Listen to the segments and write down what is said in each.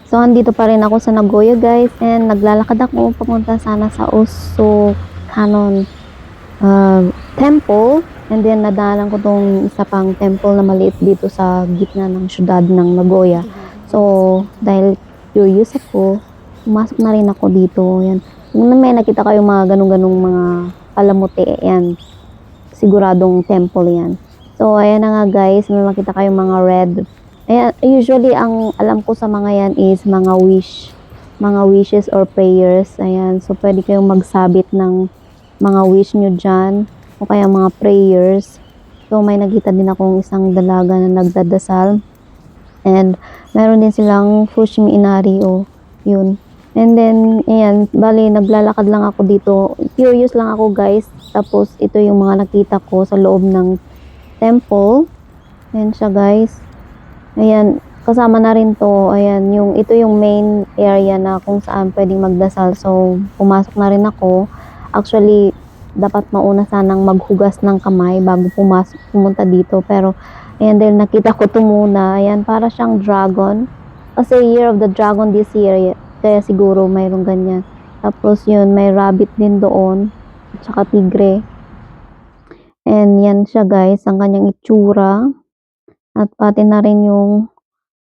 So, andito pa rin ako sa Nagoya guys, and naglalakad ako papunta sana sa Usokanon Temple. And then, nadaanan ko tong isa pang temple na maliit dito sa gitna ng syudad ng Nagoya. So, dahil curious ako, pumasok na rin ako dito. Yan. Kung may nakita kayo mga ganung-ganung mga palamuti, yan. Siguradong temple yan. So, ayan na nga guys, may makita kayong mga red. Ayan, usually, ang alam ko sa mga yan is mga wishes or prayers. Ayan, so pwede kayong magsabit ng mga wish nyo dyan, o kaya mga prayers. So, may nakita din akong isang dalaga na nagdadasal. And, meron din silang Fushimi Inari, yun. And then, ayan, bali, naglalakad lang ako dito. Curious lang ako, guys. Tapos, ito yung mga nakita ko sa loob ng temple. Ayan siya, guys. Ayan, kasama na rin to. Ayan, ito yung main area na kung saan pwedeng magdasal. So, pumasok na rin ako. Actually, dapat mauna sanang maghugas ng kamay bago pumunta dito. Pero, ayan, dahil nakita ko to muna. Ayan, para siyang dragon. Kasi Year of the Dragon this year. Kaya siguro mayroong ganyan. Tapos yun, may rabbit din doon. At saka tigre. And yan siya guys, ang kanyang itsura. At pati na rin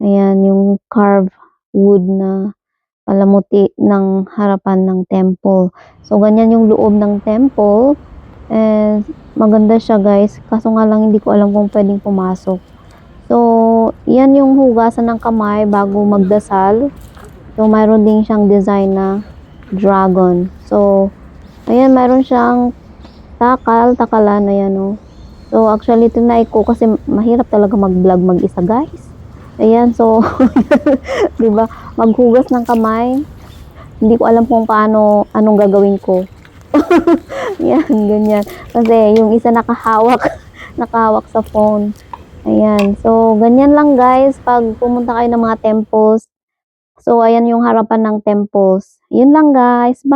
ayan, yung carved wood na palamuti ng harapan ng temple. So, ganyan yung loob ng temple. And maganda siya guys. Kaso nga lang hindi ko alam kung pwedeng pumasok. So, yan yung hugasan ng kamay bago magdasal. So, mayroon din siyang design na dragon. So, ayan, mayroon siyang takalan, ayan o. So, actually, tinry ko kasi mahirap talaga mag-vlog mag-isa, guys. Ayan, so, di ba, maghugas ng kamay. Hindi ko alam kung anong gagawin ko. Yan, ganyan. Kasi, yung isa nakahawak sa phone. Ayan, so, ganyan lang, guys, pag pumunta kayo ng mga temples. So, ayan yung harapan ng temples. Yun lang, guys. Bye!